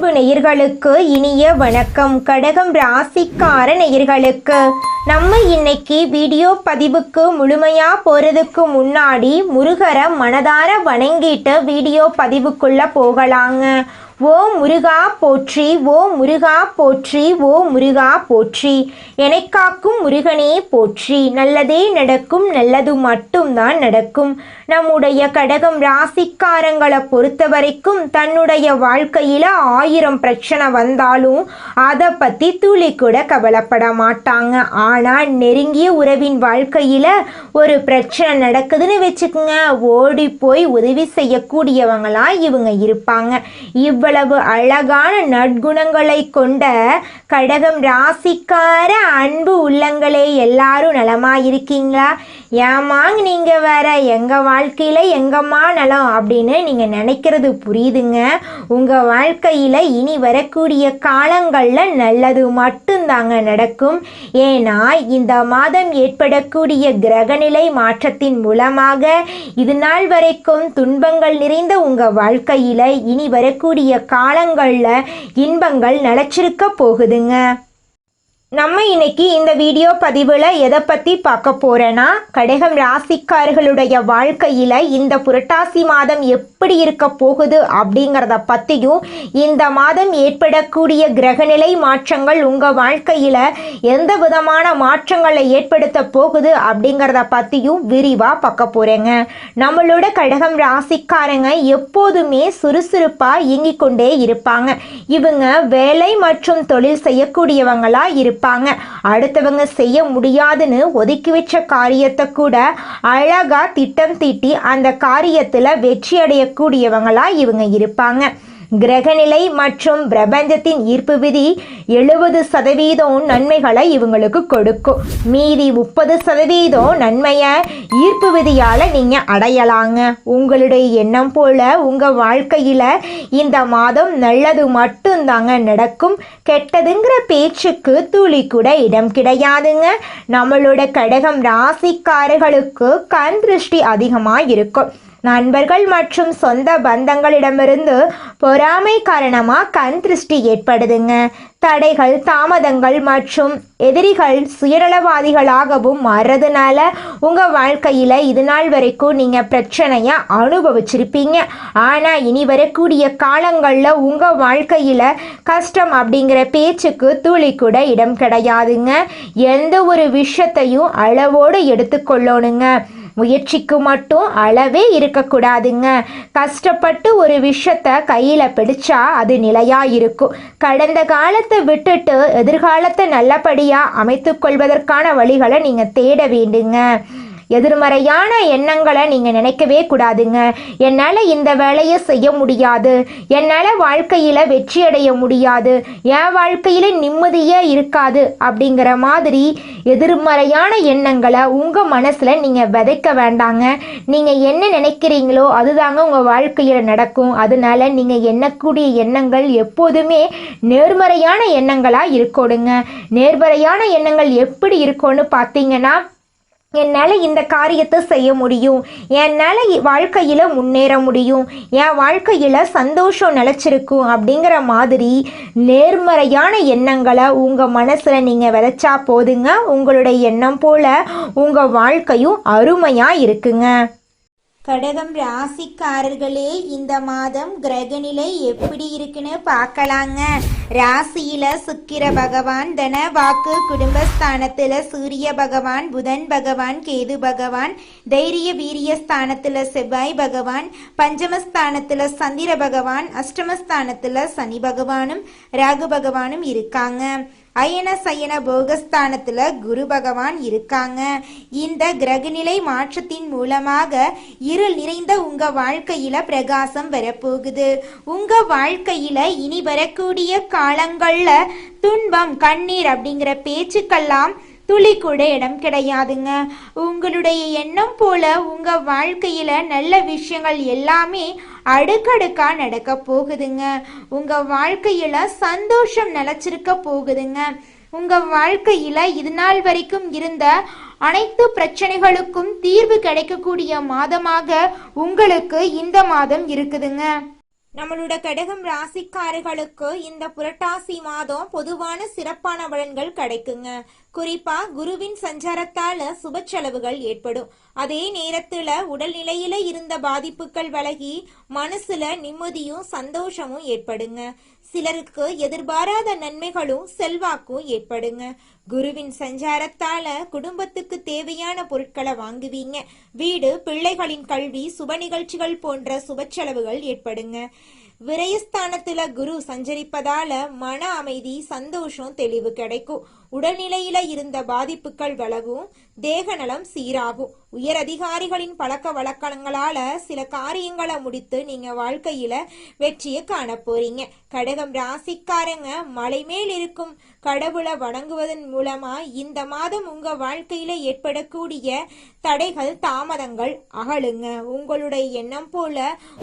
அன்பு நேயர்களுக்கு இனிய வணக்கம். கடகம் ராசிக்கார நேயர்களுக்கு நம்ம இன்னைக்கு வீடியோ பதிவுக்கு முழுமையா போறதுக்கு முன்னாடி முருகரை மனதார வணங்கிட்டு வீடியோ பதிவுக்குள்ள போகலாங்க. ஓ முருகா போற்றி, ஓ முருகா போற்றி, ஓ முருகா போற்றி, எனக்காக்கும் முருகனே போற்றி. நல்லதே நடக்கும், நல்லது மட்டும்தான் நடக்கும். நம்முடைய கடகம் ராசிக்காரங்களை பொறுத்த வரைக்கும் தன்னுடைய வாழ்க்கையில 1000 பிரச்சனை வந்தாலும் அதை பத்தி துளி கூட கவலைப்பட மாட்டாங்க. ஆனா நெருங்கிய உறவின் வாழ்க்கையில ஒரு பிரச்சனை நடக்குதுன்னு வச்சுக்கோங்க, ஓடி போய் உதவி செய்யக்கூடியவங்களா இவங்க இருப்பாங்க. இவ்வளவு அழகான நற்குணங்களை கொண்ட கடகம் ராசிக்கார அன்பு உள்ளங்களே, எல்லாரும் நலமா இருக்கீங்களா? ஏமாங்க நீங்க வேற எங்க வாழ்க்கையில எங்கம்மா நலம் அப்படின்னு நீங்க நினைக்கிறது புரியுதுங்க. உங்க வாழ்க்கையில இனி வரக்கூடிய காலங்கள்ல நல்லது மட்டும்தாங்க நடக்கும். ஏன்னா இந்த மாதம் ஏற்படக்கூடிய கிரகநிலை மாற்றத்தின் மூலமாக இது நாள் வரைக்கும் துன்பங்கள் நிறைந்த உங்க வாழ்க்கையில இனி வரக்கூடிய காலங்கள்ல இன்பங்கள் நிலைச்சிருக்க போகுதுங்க. நம்ம இன்னைக்கு இந்த வீடியோ பதிவில் எதை பற்றி பார்க்க போகிறேன்னா, கடகம் ராசிக்காரர்களுடைய வாழ்க்கையில் இந்த புரட்டாசி மாதம் எப்படி இருக்க போகுது அப்படிங்கிறத பற்றியும், இந்த மாதம் ஏற்படக்கூடிய கிரகநிலை மாற்றங்கள் உங்கள் வாழ்க்கையில் எந்த விதமான மாற்றங்களை ஏற்படுத்த போகுது அப்படிங்கிறத பற்றியும் விரிவாக பார்க்க போகிறேங்க. நம்மளோட கடகம் ராசிக்காரங்க எப்போதுமே சுறுசுறுப்பாக இயங்கிக் கொண்டே இருப்பாங்க. இவங்க வேலை மற்றும் தொழில் செய்யக்கூடியவங்களா இருப்பாங்க. அடுத்தவங்க செய்ய முடியாதுன்னு ஒதுக்கி வச்ச காரியத்தை கூட அழகா திட்டம் தீட்டி அந்த காரியத்துல வெற்றி அடையக்கூடியவங்களா இவங்க இருப்பாங்க. கிரகநிலை மற்றும் பிரபஞ்சத்தின் ஈர்ப்பு விதி 70% நன்மைகளை இவங்களுக்கு கொடுக்கும். மீதி 30% நன்மையை ஈர்ப்பு விதியால் நீங்கள் அடையலாங்க. உங்களுடைய எண்ணம் போல உங்கள் வாழ்க்கையில் இந்த மாதம் நல்லது மட்டும்தாங்க நடக்கும். கெட்டதுங்கிற பேச்சுக்கு துளி கூட இடம் கிடையாதுங்க. நம்மளோட கடகம் ராசிக்காரர்களுக்கு கண் திருஷ்டி அதிகமாக இருக்கும். நண்பர்கள் மற்றும் சொந்த பந்தங்களிடமிருந்து பொறாமை காரணமாக கண் திருஷ்டி ஏற்படுதுங்க. தடைகள், தாமதங்கள் மற்றும் எதிரிகள் சுயநலவாதிகளாகவும் மாறுறதுனால உங்கள் வாழ்க்கையில் இது நாள் வரைக்கும் நீங்கள் பிரச்சனையை அனுபவிச்சிருப்பீங்க. ஆனால் இனி வரக்கூடிய காலங்களில் உங்கள் வாழ்க்கையில் கஷ்டம் அப்படிங்கிற பேச்சுக்கு துளி கூட இடம் கிடையாதுங்க. எந்த ஒரு விஷயத்தையும் அளவோடு எடுத்துக்கொள்ளணுங்க. முயற்சிக்கு மட்டும் அளவே இருக்கக்கூடாதுங்க. கஷ்டப்பட்டு ஒரு விஷயத்த கையில் பிடிச்சா அது நிலையா இருக்கும். கடந்த காலத்தை விட்டுட்டு எதிர்காலத்தை நல்லபடியாக அமைத்து கொள்வதற்கான வழிகளை நீங்கள் தேட வேண்டுங்க. எதிர்மறையான எண்ணங்களை நீங்கள் நினைக்கவே கூடாதுங்க. என்னால் இந்த வேலையை செய்ய முடியாது, என்னால் வாழ்க்கையில் வெற்றி அடைய முடியாது, என் வாழ்க்கையில் நிம்மதியே இருக்காது அப்படிங்கிற மாதிரி எதிர்மறையான எண்ணங்களை உங்கள் மனசில் நீங்கள் விதைக்க வேண்டாங்க. நீங்கள் என்ன நினைக்கிறீங்களோ அதுதாங்க உங்கள் வாழ்க்கையில் நடக்கும். அதனால நீங்கள் எண்ணக்கூடிய எண்ணங்கள் எப்போதுமே நேர்மறையான எண்ணங்களாக இருக்கணுங்க. நேர்மறையான எண்ணங்கள் எப்படி இருக்கும்னு பார்த்தீங்கன்னா, என்னால் இந்த காரியத்தை செய்ய முடியும், என்னால் வாழ்க்கையில் முன்னேற முடியும், என் வாழ்க்கையில் சந்தோஷம் நிலச்சிருக்கும் அப்படிங்கிற மாதிரி நேர்மறையான எண்ணங்களை உங்கள் மனசில் நீங்கள் விதைச்சா போதுங்க. உங்களுடைய எண்ணம் போல் உங்கள் வாழ்க்கையும் அருமையாக இருக்குங்க. கடகம் ராசிக்காரர்களே, இந்த மாதம் கிரகநிலை எப்படி இருக்குன்னு பார்க்கலாங்க. ராசியில சுக்கிர பகவான், தன வாக்கு குடும்பஸ்தானத்துல சூரிய பகவான், புதன் பகவான், கேது பகவான், தைரிய வீரிய ஸ்தானத்துல செவ்வாய் பகவான், பஞ்சமஸ்தானத்துல சந்திர பகவான், அஷ்டமஸ்தானத்துல சனி பகவானும் ராகு பகவானும் இருக்காங்க. அயன சயன போகஸ்தானத்துல குரு பகவான் இருக்காங்க. இந்த கிரகநிலை மாற்றத்தின் மூலமாக இருள் நிறைந்த உங்க வாழ்க்கையில பிரகாசம் வரப்போகுது. உங்க வாழ்க்கையில இனி வரக்கூடிய காலங்கள்ல துன்பம், கண்ணீர் அப்படிங்கிற பேச்சுக்கெல்லாம் துளி கூட இடம் கிடையாதுங்க. உங்களுடைய எண்ணம் போல உங்க வாழ்க்கையில நல்ல விஷயங்கள் எல்லாமே அடுக்கடுக்கா நடக்க போகுதுங்க. உங்க வாழ்க்கையில சந்தோஷம் நிலைச்சிருக்க போகுதுங்க. உங்க வாழ்க்கையில இது நாள் வரைக்கும் இருந்த அனைத்து பிரச்சனைகளுக்கும் தீர்வு கிடைக்கக்கூடிய மாதமாக உங்களுக்கு இந்த மாதம் இருக்குதுங்க. நம்மளோட கடகம் ராசிக்காரர்களுக்கு இந்த புரட்டாசி மாதம் பொதுவான சிறப்பான பலன்கள் கிடைக்குங்க. குறிப்பா குருவின் சஞ்சாரத்தால சுப செலவுகள் ஏற்படும். அதே நேரத்துல உடல்நிலையில இருந்த பாதிப்புகள் விலகி மனசுல நிம்மதியும் சந்தோஷமும் ஏற்படுங்க. சிலருக்கு எதிர்பாராத நன்மைகளும் செல்வாக்கும் ஏற்படுங்க. குருவின் சஞ்சாரத்தால குடும்பத்துக்கு தேவையான பொருட்களை வாங்குவீங்க. வீடு, பிள்ளைகளின் கல்வி, சுப நிகழ்ச்சிகள் போன்ற சுப செலவுகள் ஏற்படுங்க. விரயஸ்தானத்துல குரு சஞ்சரிப்பதால மன அமைதி, சந்தோஷம், தெளிவு கிடைக்கும். உடல்நிலையில இருந்த பாதிப்புகள் விலகும். தேக நலம் சீராகும். உயர் அதிகாரிகளின் பழக்க வழக்கங்களால சில காரியங்களை முடித்து நீங்க வாழ்க்கையில வெற்றியை காண போறீங்க. கடகம் ராசிக்காரங்க மலை மேல் இருக்கும் கடவுளை வணங்குவதன் மூலமா இந்த மாதம் உங்க வாழ்க்கையில ஏற்படக்கூடிய தடைகள், தாமதங்கள் அகலுங்க. உங்களுடைய எண்ணம் போல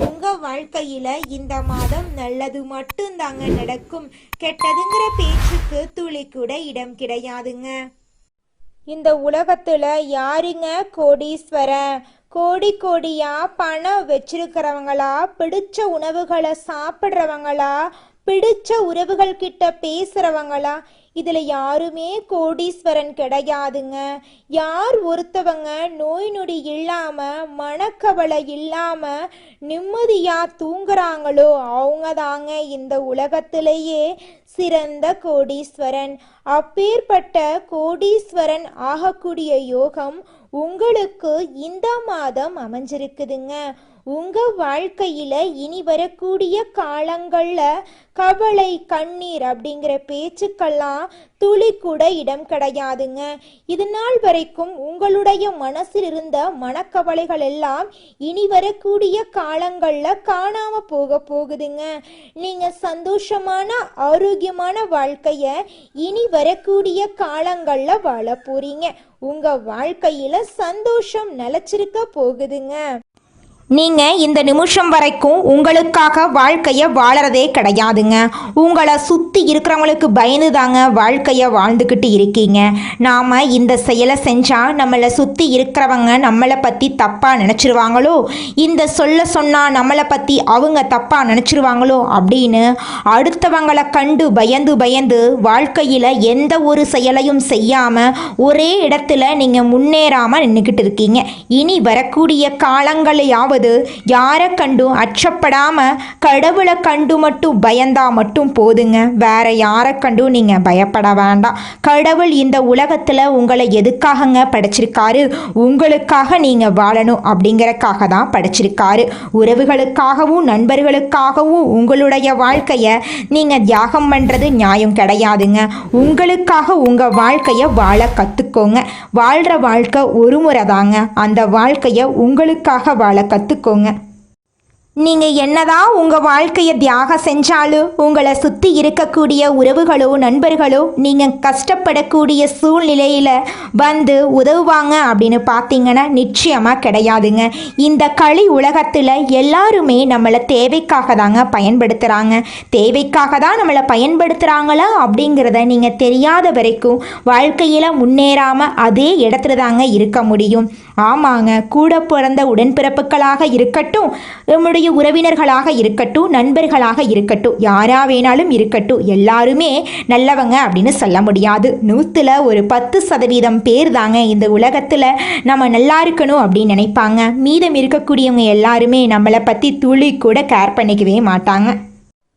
உங்க வாழ்க்கையில இந்த மாதம் நல்லது மட்டும்தாங்க நடக்கும். கெட்டதுங்கிற பேச்சுக்கு துளி கூட இடம் கிடையாதுங்க. இந்த உலகத்துல யாருங்க கோடீஸ்வரன்? கோடி கோடியா பணம் வச்சிருக்கிறவங்களா, பிடிச்ச உணவுகளை சாப்பிட்றவங்களா, பிடிச்ச உறவுகள் கிட்ட பேசுறவங்களா? இதுல யாருமே கோடீஸ்வரன் கிடையாதுங்க. யார் ஒருத்தவங்க நோய் நொடி இல்லாம, மனக்கவலை இல்லாம நிம்மதியா தூங்குறாங்களோ அவங்க தாங்க இந்த உலகத்திலேயே சிறந்த கோடீஸ்வரன். அப்பேற்பட்ட கோடீஸ்வரன் ஆகக்கூடிய யோகம் உங்களுக்கு இந்த மாதம் அமைஞ்சிருக்குதுங்க. உங்க வாழ்க்கையில இனி வரக்கூடிய காலங்கள்ல கவலை, கண்ணீர் அப்படிங்கிற பேச்சுக்கெல்லாம் துளி கூட இடம் கிடையாதுங்க. இது நாள் வரைக்கும் உங்களுடைய மனசில் இருந்த மனக்கவலைகள் எல்லாம் இனி வரக்கூடிய காலங்கள்ல காணாம போகுதுங்க. நீங்க சந்தோஷமான, ஆரோக்கியமான வாழ்க்கைய இனி வரக்கூடிய காலங்கள்ல வாழ போறீங்க. உங்க வாழ்க்கையில சந்தோஷம் நிலைச்சிருக்க போகுதுங்க. நீங்க இந்த நிமிஷம் வரைக்கும் உங்களுக்காக வாழ்க்கைய வாழறதே கிடையாதுங்க. உங்களை சுத்தி இருக்கிறவங்களுக்கு பயந்து தாங்க வாழ்க்கைய வாழ்ந்துக்கிட்டு இருக்கீங்க. நாம இந்த செயலை செஞ்சா நம்மளை சுத்தி இருக்கிறவங்க நம்மளை பத்தி தப்பா நினைச்சிருவாங்களோ, இந்த சொன்னா நம்மளை பத்தி அவங்க தப்பா நினைச்சிருவாங்களோ அப்படின்னு அடுத்தவங்களை கண்டு பயந்து பயந்து வாழ்க்கையில எந்த ஒரு செயலையும் செய்யாம ஒரே இடத்துல நீங்க முன்னேறாம நின்றுக்கிட்டு இருக்கீங்க. இனி வரக்கூடிய காலங்களையாவது யாரை கண்டும் அச்சப்படாம கடவுளை கண்டு மட்டும் பயந்தா மட்டும் போதுங்க. வேற யாரை கண்டும் நீங்க பயப்பட வேண்டாம். கடவுள் இந்த உலகத்துல உங்களை எதுக்காகங்க படைச்சிருக்காரு? உங்களுக்காக நீங்க வாழணும் அப்படிங்கறக்காக தான் படைச்சிருக்காரு. உறவுகளுக்காகவும் நண்பர்களுக்காகவும் உங்களுடைய வாழ்க்கைய நீங்க தியாகம் பண்றது நியாயம் கிடையாதுங்க. உங்களுக்காக உங்க வாழ்க்கைய வாழ கத்துக்கோங்க. வாழ்ற வாழ்க்கை ஒரு முறை தாங்க. அந்த வாழ்க்கைய உங்களுக்காக வாழ கத்துக்கோங்க. நீங்கள் என்னதான் உங்கள் வாழ்க்கையை தியாகம் செஞ்சாலும் உங்களை சுற்றி இருக்கக்கூடிய உறவுகளோ, நண்பர்களோ நீங்கள் கஷ்டப்படக்கூடிய சூழ்நிலையில் வந்து உதவுவாங்க அப்படின்னு பார்த்தீங்கன்னா நிச்சயமாக கிடையாதுங்க. இந்த களி உலகத்தில் எல்லாருமே நம்மளை தேவைக்காக தாங்க பயன்படுத்துகிறாங்க. தேவைக்காக தான் நம்மளை பயன்படுத்துகிறாங்களா அப்படிங்கிறத நீங்கள் தெரியாத வரைக்கும் வாழ்க்கையில் முன்னேறாமல் அதே இடத்துல தாங்க இருக்க முடியும். ஆமாங்க, கூட பிறந்த உடன்பிறப்புகளாக இருக்கட்டும், நம்முடைய உறவினர்களாக இருக்கட்டும், நண்பர்களாக இருக்கட்டும், யாரா வேணாலும் இருக்கட்டும், எல்லாருமே நல்லவங்க அப்படின்னு சொல்ல முடியாது. 100ல் ஒரு 10% பேர் தாங்க இந்த உலகத்தில் நம்ம நல்லா இருக்கணும் அப்படின்னு நினைப்பாங்க. மீதம் இருக்கக்கூடியவங்க எல்லாருமே நம்மளை பற்றி துளி கூட கேர் பண்ணிக்கவே மாட்டாங்க.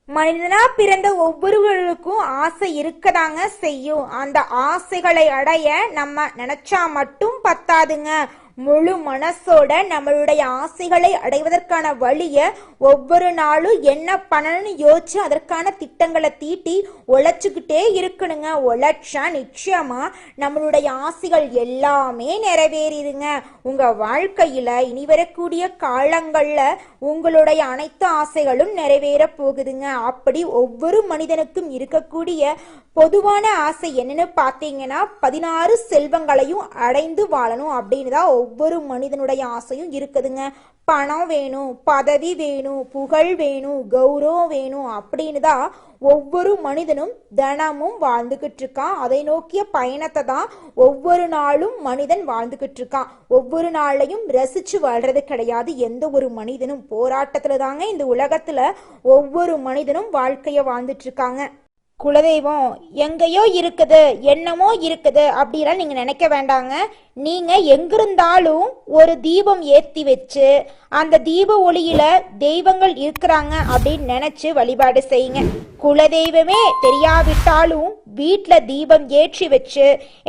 மனிதனா பிறந்த ஒவ்வொருவருக்கும் ஆசை இருக்கதாங்க செய்யும். அந்த ஆசைகளை அடைய நம்ம நினைச்சா மட்டும் பத்தாதுங்க. முழு மனசோட நம்மளுடைய ஆசைகளை அடைவதற்கான வழிய ஒவ்வொரு நாளும் என்ன பண்ணணும்னு யோசிச்சு அதற்கான திட்டங்களை தீட்டி உழைச்சுக்கிட்டே இருக்கணுங்க. உழைச்சா நிச்சயமா நம்மளுடைய ஆசைகள் எல்லாமே நிறைவேறிடுங்க. உங்க வாழ்க்கையில இனி வரக்கூடிய காலங்கள்ல உங்களுடைய அனைத்து ஆசைகளும் நிறைவேற போகுதுங்க. அப்படி ஒவ்வொரு மனிதனுக்கும் இருக்கக்கூடிய பொதுவான ஆசை என்னன்னு பார்த்தீங்கன்னா 16 செல்வங்களையும் அடைந்து வாழணும் அப்படின்னு தான் ஒவ்வொரு மனிதனுடைய ஆசையும் இருக்குதுங்க. பணம் வேணும், பதவி வேணும், புகழ் வேணும், கௌரவம் வேணும் அப்படின்னு தான் ஒவ்வொரு மனிதனும் தினமும் வாழ்ந்துகிட்டு இருக்கான். அதை நோக்கிய பயணத்தை தான் ஒவ்வொரு நாளும் மனிதன் வாழ்ந்துகிட்டு இருக்கான். ஒவ்வொரு நாளையும் ரசிச்சு வாழ்றது கிடையாது எந்த ஒரு மனிதனும். போராட்டத்துல தாங்க இந்த உலகத்துல ஒவ்வொரு மனிதனும் வாழ்க்கைய வாழ்ந்துட்டு இருக்காங்க. குலதெய்வம் எங்கேயோ இருக்குது, என்னமோ இருக்குது அப்படிலாம் நீங்கள் நினைக்க வேண்டாங்க. நீங்கள் எங்கிருந்தாலும் ஒரு தீபம் ஏற்றி வச்சு அந்த தீப ஒளியில் தெய்வங்கள் இருக்கிறாங்க அப்படின்னு நினச்சி வழிபாடு செய்யுங்க. குலதெய்வமே தெரியாவிட்டாலும் வீட்டில் தீபம் ஏற்றி வச்சு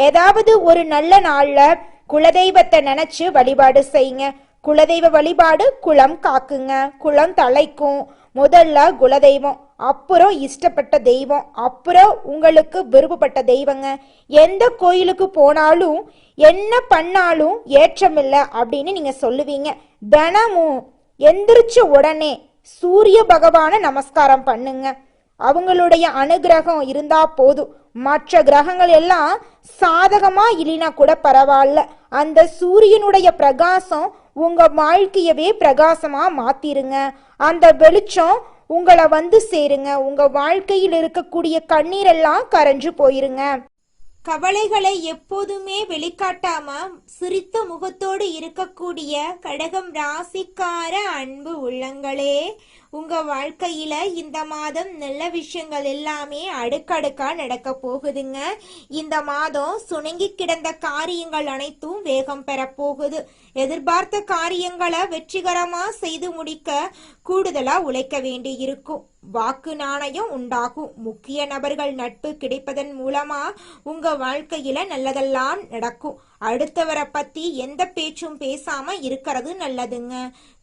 ஏதாவது ஒரு நல்ல நாளில் குலதெய்வத்தை நினச்சி வழிபாடு செய்யுங்க. குலதெய்வ வழிபாடு குலம் காக்குங்க, குலம் தலைக்கும். முதல்ல குலதெய்வம், அப்புறம் இஷ்டப்பட்ட தெய்வம், அப்புறம் உங்களுக்கு விருப்பப்பட்ட தெய்வங்க. எந்த கோயிலுக்கு போனாலும் என்ன பண்ணாலும் ஏற்றமில்லை அப்படின்னு நீங்க சொல்லுவீங்க. தினமும் எந்திரிச்ச உடனே சூரிய பகவானை நமஸ்காரம் பண்ணுங்க. அவங்களுடைய அனுகிரகம் இருந்தா போதும். மற்ற கிரகங்கள் எல்லாம் சாதகமா இல்லைனா கூட பரவாயில்ல, அந்த சூரியனுடைய பிரகாசம் உங்க வாழ்க்கையவே பிரகாசமா மாத்திருங்க. அந்த வெளிச்சம் உங்களை வந்து சேருங்க. உங்க வாழ்க்கையில் இருக்கக்கூடிய கண்ணீரெல்லாம் கரைஞ்சு போயிருங்க. கவலைகளை எப்போதுமே வெளிக்காட்டாம சிரித்த முகத்தோடு இருக்கக்கூடிய கடகம் ராசிக்கார அன்பு உள்ளங்களே, உங்க வாழ்க்கையில இந்த மாதம் நல்ல விஷயங்கள் எல்லாமே அடுக்கடுக்கா நடக்க போகுதுங்க. இந்த மாதம் சுணங்கி கிடந்த காரியங்கள் அனைத்தும் வேகம் பெற போகுது. எதிர்பார்த்த காரியங்களை வெற்றிகரமா செய்து முடிக்க கூடுதலா உழைக்க வேண்டி இருக்கும். வாக்கு நாணயம் உண்டாகும். முக்கிய நபர்கள் நட்பு கிடைப்பதன் மூலமா உங்க வாழ்க்கையில நல்லதெல்லாம் நடக்கும். அடுத்தவரை பத்தி எந்த பேச்சும் பேசாம இருக்கிறது நல்லதுங்க.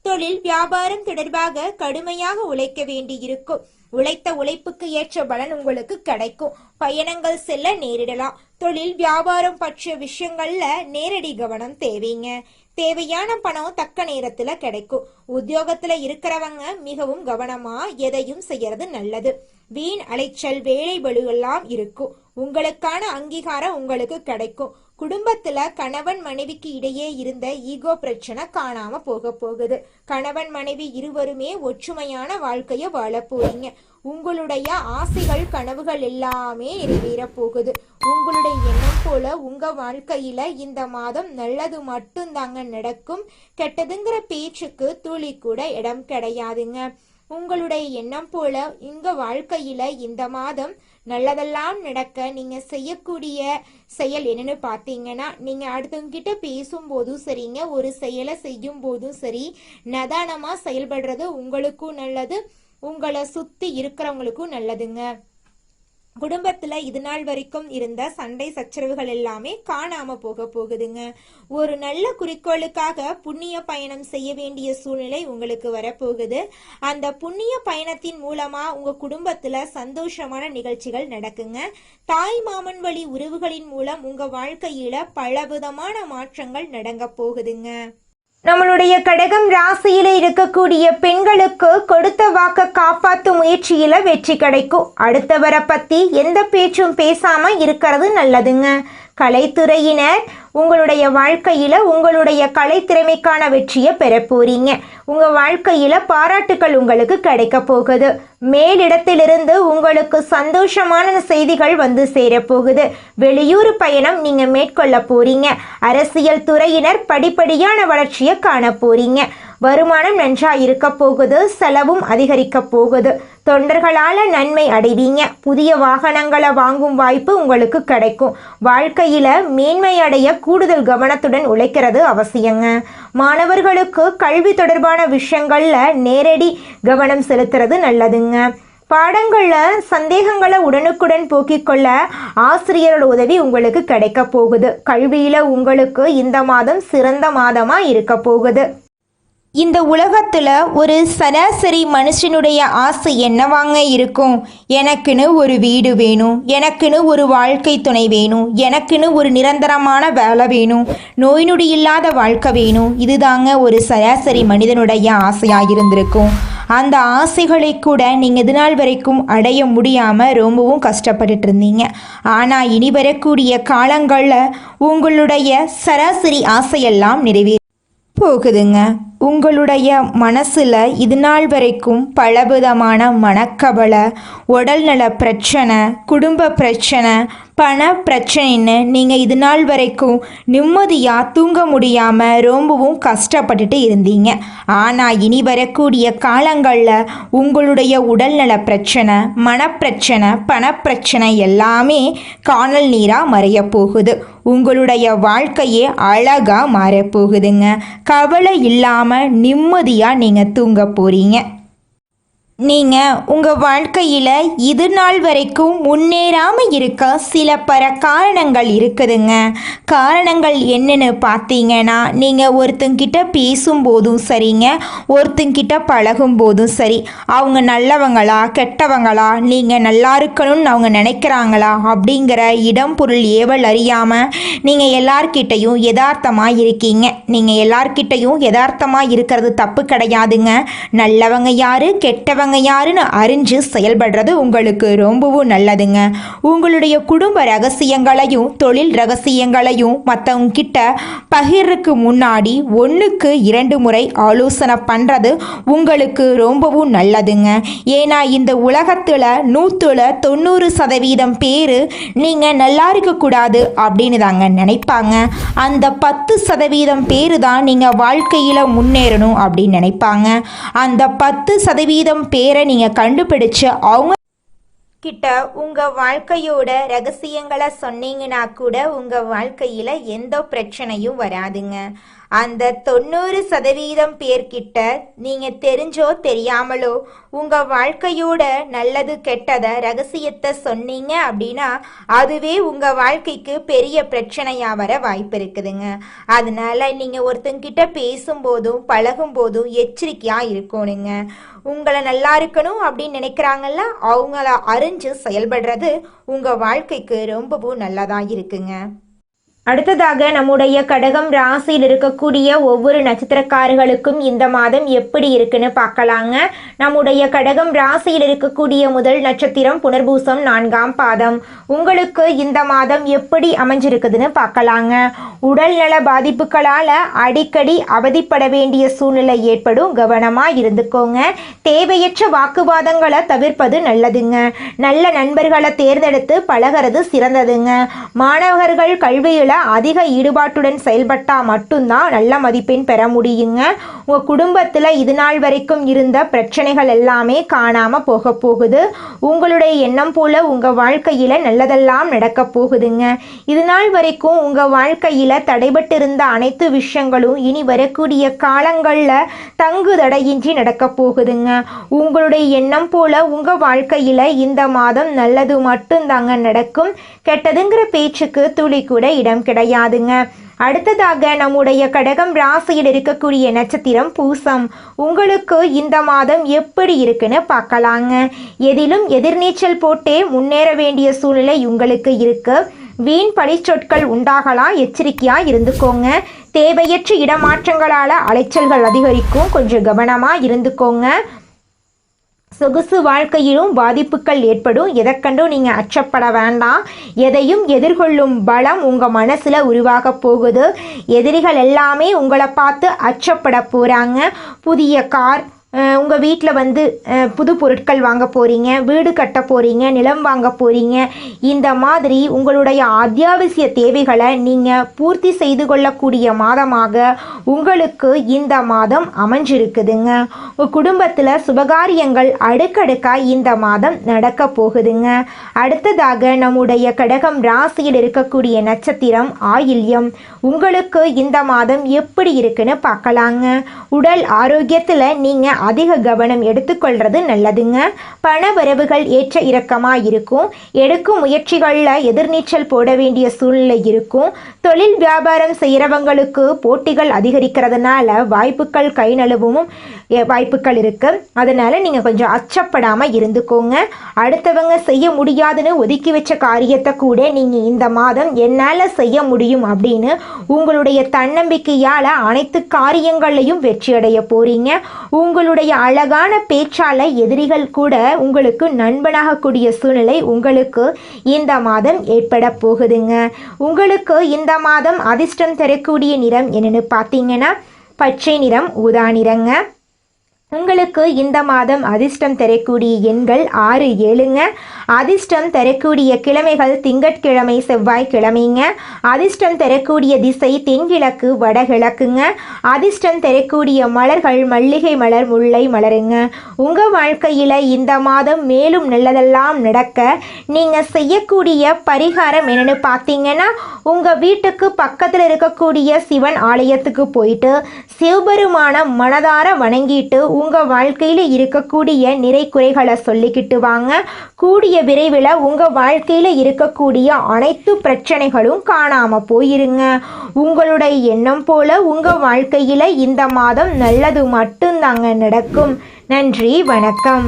தொழில் வியாபாரம் தொடர்பாக கடுமையாக உழைக்க வேண்டி இருக்கும். உழைத்த உழைப்புக்கு ஏற்ற பலன் உங்களுக்கு கிடைக்கும். பயணங்கள் செல்ல நேரிடலாம். தொழில் வியாபாரம் பற்றிய விஷயங்கள்ல நேரடி கவனம் தேவைங்க. தேவையான பணம் தக்க நேரத்துல கிடைக்கும். உத்தியோகத்துல இருக்கிறவங்க மிகவும் கவனமா எதையும் செய்யறது நல்லது. வீண் அலைச்சல் வேலை பளுவெல்லாம் இருக்கும். உங்களுக்கான அங்கீகாரம் உங்களுக்கு கிடைக்கும். குடும்பத்துல கணவன் மனைவிக்கு இடையே இருந்த ஈகோ பிரச்சனை காணாம போக போகுது. கணவன் மனைவி இருவருமே ஒற்றுமையான வாழ்க்கைய வாழ போறீங்க. உங்களுடைய ஆசைகள் கனவுகள் எல்லாமே நிறைவேற போகுது. உங்களுடைய எண்ணம் போல உங்க வாழ்க்கையில இந்த மாதம் நல்லது மட்டும் தாங்க நடக்கும். கெட்டதுங்கிற பேச்சுக்கு துளி கூட இடம் கிடையாதுங்க. உங்களுடைய எண்ணம் போல உங்க வாழ்க்கையில இந்த மாதம் நல்லதெல்லாம் நடக்க நீங்க செய்யக்கூடிய செயல் என்னன்னு பார்த்தீங்கன்னா, நீங்க அடுத்தவங்க கிட்ட பேசும்போதும் சரிங்க, ஒரு செயலை செய்யும் போதும் சரி, நிதானமா செயல்படுறது உங்களுக்கும் நல்லது, உங்களை சுத்தி இருக்கிறவங்களுக்கும் நல்லதுங்க. குடும்பத்துல இது நாள் வரைக்கும் இருந்த சண்டை சச்சரவுகள் எல்லாமே காணாம போக போகுதுங்க. ஒரு நல்ல குறிக்கோளுக்காக புண்ணிய பயணம் செய்ய வேண்டிய சூழ்நிலை உங்களுக்கு வரப்போகுது. அந்த புண்ணிய பயணத்தின் மூலமா உங்க குடும்பத்துல சந்தோஷமான நிகழ்ச்சிகள் நடக்குங்க. தாய் மாமன் வழி உறவுகளின் மூலம் உங்க வாழ்க்கையில பலவிதமான மாற்றங்கள் நடங்க போகுதுங்க. நம்மளுடைய கடகம் ராசியில இருக்கக்கூடிய பெண்களுக்கு கொடுத்த வாக்க காப்பாற்றும் முயற்சியில வெற்றி கிடைக்கும். அடுத்தவரை பத்தி எந்த பேச்சும் பேசாம இருக்கிறது நல்லதுங்க. கலைத்துறையினர் உங்களுடைய வாழ்க்கையில உங்களுடைய கலைத்திறமைக்கான வெற்றியை பெற போறீங்க. உங்க வாழ்க்கையில பாராட்டுக்கள் உங்களுக்கு கிடைக்க போகுது. மேலிடத்திலிருந்து உங்களுக்கு சந்தோஷமான செய்திகள் வந்து சேரப்போகுது. வெளியூர் பயணம் நீங்க மேற்கொள்ள போறீங்க. அரசியல் துறையினர் படிப்படியான வளர்ச்சியை காண போறீங்க. வருமானம் நன்றா இருக்க போகுது. செலவும் அதிகரிக்க போகுது. தொண்டர்களால நன்மை அடைவீங்க. புதிய வாகனங்களை வாங்கும் வாய்ப்பு உங்களுக்கு கிடைக்கும். வாழ்க்கையில மேன்மை அடைய கூடுதல் கவனத்துடன் உழைக்கிறது அவசியங்க. மாணவர்களுக்கு கல்வி தொடர்பான விஷயங்கள்ல நேரடி கவனம் செலுத்துறது நல்லதுங்க. பாடங்கள்ல சந்தேகங்களை உடனுக்குடன் போக்கிக் கொள்ள ஆசிரியரோட உதவி உங்களுக்கு கிடைக்க போகுது. கல்வியில உங்களுக்கு இந்த மாதம் சிறந்த மாதமா இருக்க போகுது. இந்த உலகத்தில் ஒரு சராசரி மனுஷனுடைய ஆசை என்னவாங்க இருக்கும்? எனக்குன்னு ஒரு வீடு வேணும், எனக்குன்னு ஒரு வாழ்க்கை துணை வேணும், எனக்குன்னு ஒரு நிரந்தரமான வேலை வேணும், நோய் நொடி இல்லாத வாழ்க்கை வேணும். இதுதாங்க ஒரு சராசரி மனிதனுடைய ஆசையாக இருந்திருக்கும். அந்த ஆசைகளை கூட நீங்கள் இது நாள் வரைக்கும் அடைய முடியாமல் ரொம்பவும் கஷ்டப்பட்டுட்டு இருந்தீங்க. ஆனால் இனி வரக்கூடிய காலங்களில் உங்களுடைய சராசரி ஆசையெல்லாம் நிறைவேற போகுதுங்க. உங்களுடைய மனசில் இது நாள் வரைக்கும் பலவிதமான மனக்கவலை, உடல்நல பிரச்சனை, குடும்ப பிரச்சனை, பண பிரச்சனைன்னு நீங்கள் இது நாள் வரைக்கும் நிம்மதியாக தூங்க முடியாமல் ரொம்பவும் கஷ்டப்பட்டுட்டு இருந்தீங்க. ஆனால் இனி வரக்கூடிய காலங்களில் உங்களுடைய உடல்நல பிரச்சனை, மனப்பிரச்சனை, பணப்பிரச்சனை எல்லாமே காணல் நீராக மறைய போகுது. உங்களுடைய வாழ்க்கையே அழகாக மாறப்போகுதுங்க. கவலை இல்லாமல் நிம்மதியாக நீங்கள் தூங்க போகிறீங்க. நீங்கள் உங்கள் வாழ்க்கையில் இது நாள் வரைக்கும் முன்னேறாமல் இருக்க சில காரணங்கள் இருக்குதுங்க. காரணங்கள் என்னென்னு பார்த்தீங்கன்னா, நீங்கள் ஒருத்தங்கிட்ட பேசும்போதும் சரிங்க, ஒருத்தங்கிட்ட பழகும் போதும் சரி, அவங்க நல்லவங்களா கெட்டவங்களா, நீங்கள் நல்லா இருக்கணும்னு அவங்க நினைக்கிறாங்களா அப்படிங்கிற இடம் பொருள் ஏவல் அறியாமல் நீங்கள் எல்லார்கிட்டையும் யதார்த்தமாக இருக்கீங்க. நீங்கள் எல்லார்கிட்டையும் யதார்த்தமாக இருக்கிறது தப்பு கிடையாதுங்க. நல்லவங்க யாரு கெட்டவங்க யாருன்னு அறிஞ்சு செயல்படுறது உங்களுக்கு ரொம்பவும் நல்லதுங்க. உங்களுடைய குடும்ப ரகசியங்களையும் தொழில் ரகசியங்களையும் மற்றவங்க கிட்ட பகிர்றதுக்கு முன்னாடி 1க்கு 2 முறை ஆலோசனை பண்ணுறது உங்களுக்கு ரொம்பவும் நல்லதுங்க. ஏன்னா இந்த உலகத்தில் 190% பேர் நீங்கள் நல்லா இருக்கக்கூடாது அப்படின்னு தாங்க நினைப்பாங்க. அந்த 10% பேர் தான் நீங்கள் வாழ்க்கையில் முன்னேறணும் அப்படின்னு நினைப்பாங்க. அந்த 10% பேரை நீங்கள் கண்டுபிடிச்சு அவங்க கிட்ட உங்கள் வாழ்க்கையோட ரகசியங்களை சொன்னீங்கன்னா கூட உங்கள் வாழ்க்கையில் எந்த பிரச்சனையும் வராதுங்க. அந்த 90% பேர்கிட்ட நீங்கள் தெரிஞ்சோ தெரியாமலோ உங்கள் வாழ்க்கையோட நல்லது கெட்டதை ரகசியத்தை சொன்னீங்க அப்படின்னா அதுவே உங்கள் வாழ்க்கைக்கு பெரிய பிரச்சனையாக வர வாய்ப்பு இருக்குதுங்க. அதனால நீங்கள் ஒருத்தங்கிட்ட பேசும்போதும் பழகும்போதும் எச்சரிக்கையாக இருக்கணுங்க. உங்களை நல்லா இருக்கணும் அப்படின்னு நினைக்கிறாங்கல்ல, அவங்கள அறிஞ்சு செயல்படுறது உங்கள் வாழ்க்கைக்கு ரொம்பவும் நல்லதாக இருக்குங்க. அடுத்ததாக நம்முடைய கடகம் ராசியில் இருக்கக்கூடிய ஒவ்வொரு நட்சத்திரக்காரர்களுக்கும் இந்த மாதம் எப்படி இருக்குன்னு பார்க்கலாங்க. நம்முடைய கடகம் ராசியில் இருக்கக்கூடிய முதல் நட்சத்திரம் புனர்பூசம் 4ஆம் பாதம். உங்களுக்கு இந்த மாதம் எப்படி அமைஞ்சிருக்குதுன்னு பார்க்கலாங்க. உடல்நல பாதிப்புகளால் அடிக்கடி அவதிப்பட வேண்டிய சூழ்நிலை ஏற்படும். கவனமாக இருந்துக்கோங்க. தேவையற்ற வாக்குவாதங்களை தவிர்ப்பது நல்லதுங்க. நல்ல நண்பர்களை தேர்ந்தெடுத்து பழகிறது சிறந்ததுங்க. மாணவர்கள் கல்வியில் அதிக ஈடுபாட்டுடன் செயல்பட்டால் மட்டும்தான் நல்ல மதிப்பெண் பெற முடியுங்க. உங்கள் குடும்பத்தில் இது நாள் வரைக்கும் இருந்த பிரச்சனைகள் எல்லாமே காணாமல் போக போகுது. உங்களுடைய எண்ணம் போல உங்கள் வாழ்க்கையில் நல்லதெல்லாம் நடக்க போகுதுங்க. இது நாள் வரைக்கும் உங்கள் வாழ்க்கையில் தடைபட்டு இருந்த அனைத்து விஷயங்களும் இனி வரக்கூடிய காலங்களில் தங்கு தடையின்றி நடக்க போகுதுங்க. உங்களுடைய எண்ணம் போல உங்கள் வாழ்க்கையில் இந்த மாதம் நல்லது மட்டும்தாங்க நடக்கும். கெட்டதுங்கிற பேச்சுக்கு துளி கூட இடம் கிடையாதுங்க. அடுத்ததாக நம்முடைய கடகம் ராசியில் இருக்கக்கூடிய நட்சத்திரம் பூசம். உங்களுக்கு இந்த மாதம் எப்படி இருக்குன்னு பார்க்கலாங்க. எதிலும் எதிர்நீச்சல் போட்டே முன்னேற வேண்டிய சூழ்நிலை உங்களுக்கு இருக்கு. வீண் பழிச்சொற்கள் உண்டாகலாம், எச்சரிக்கையாக இருந்துக்கோங்க. தேவையற்ற இடமாற்றங்களால் அலைச்சல்கள் அதிகரிக்கும், கொஞ்சம் கவனமாக இருந்துக்கோங்க. சொகுசு வாழ்க்கையிலும் பாதிப்புகள் ஏற்படும். எதற்கண்டும் நீங்கள் அச்சப்பட வேண்டாம். எதையும் எதிர்கொள்ளும் பலம் உங்கள் மனசில் உருவாக போகுது. எதிரிகள் எல்லாமே உங்களை பார்த்து அச்சப்பட போகிறாங்க. புதிய கார், உங்கள் வீட்டில் புது பொருட்கள் வாங்க போகிறீங்க, வீடு கட்ட போகிறீங்க, நிலம் வாங்க போகிறீங்க. இந்த மாதிரி உங்களுடைய அத்தியாவசிய தேவைகளை நீங்கள் பூர்த்தி செய்து கொள்ளக்கூடிய மாதமாக உங்களுக்கு இந்த மாதம் அமைஞ்சிருக்குதுங்க. உங்கள் குடும்பத்தில் சுபகாரியங்கள் அடுக்கடுக்காக இந்த மாதம் நடக்க போகுதுங்க. அடுத்ததாக நம்முடைய கடகம் ராசியில் இருக்கக்கூடிய நட்சத்திரம் ஆயில்யம். உங்களுக்கு இந்த மாதம் எப்படி இருக்குன்னு பார்க்கலாங்க. உடல் ஆரோக்கியத்தில் நீங்கள் அதிக கவனம் எடுத்துக்கொள்வது நல்லதுங்க. பண வரவுகள் ஏற்ற இறக்கமாக இருக்கும். எடுக்கும் முயற்சிகளில் எதிர்நீச்சல் போட வேண்டிய சூழ்நிலை இருக்கும். தொழில் வியாபாரம் செய்கிறவங்களுக்கு போட்டிகள் அதிகரிக்கிறதுனால வாய்ப்புகள் கை நழுவும். வாய்ப்புகள் இருக்குது. அதனால் நீங்கள் கொஞ்சம் அச்சப்படாமல் இருந்துக்கோங்க. அடுத்தவங்க செய்ய முடியாதுன்னு ஒதுக்கி வச்ச காரியத்தை கூட நீங்கள் இந்த மாதம் என்னால் செய்ய முடியும் அப்படின்னு உங்களுடைய தன்னம்பிக்கையால் அனைத்து காரியங்களையும் வெற்றியடைய போகிறீங்க. உங்களுடைய அழகான பேச்சால் எதிரிகள் கூட உங்களுக்கு நண்பனாகக்கூடிய சூழ்நிலை உங்களுக்கு இந்த மாதம் ஏற்பட போகுதுங்க. உங்களுக்கு இந்த மாதம் அதிர்ஷ்டம் தரக்கூடிய நிறம் என்னன்னு பார்த்தீங்கன்னா பச்சை நிறம், ஊதா நிறங்க. உங்களுக்கு இந்த மாதம் அதிர்ஷ்டம் தரக்கூடிய எண்கள் 6, 7ங்க. அதிர்ஷ்டம் தரக்கூடிய கிழமைகள் திங்கட்கிழமை, செவ்வாய்க்கிழமைங்க. அதிர்ஷ்டம் தரக்கூடிய திசை தென்கிழக்கு, வடகிழக்குங்க. அதிர்ஷ்டம் தரக்கூடிய மலர்கள் மல்லிகை மலர், முல்லை மலருங்க. உங்கள் வாழ்க்கையில் இந்த மாதம் மேலும் நல்லதெல்லாம் நடக்க நீங்கள் செய்யக்கூடிய பரிகாரம் என்னென்னு பார்த்தீங்கன்னா, உங்கள் வீட்டுக்கு பக்கத்தில் இருக்கக்கூடிய சிவன் ஆலயத்துக்கு போயிட்டு சிவபெருமான மனதார வணங்கிட்டு உங்கள் வாழ்க்கையில் இருக்கக்கூடிய நிறை குறைகளை சொல்லிக்கிட்டு வாங்க. கூடிய விரைவில் உங்கள் வாழ்க்கையில் இருக்கக்கூடிய அனைத்து பிரச்சனைகளும் காணாமல் போயிருங்க. உங்களுடைய எண்ணம் போல உங்கள் வாழ்க்கையில் இந்த மாதம் நல்லது மட்டும்தாங்க நடக்கும். நன்றி, வணக்கம்.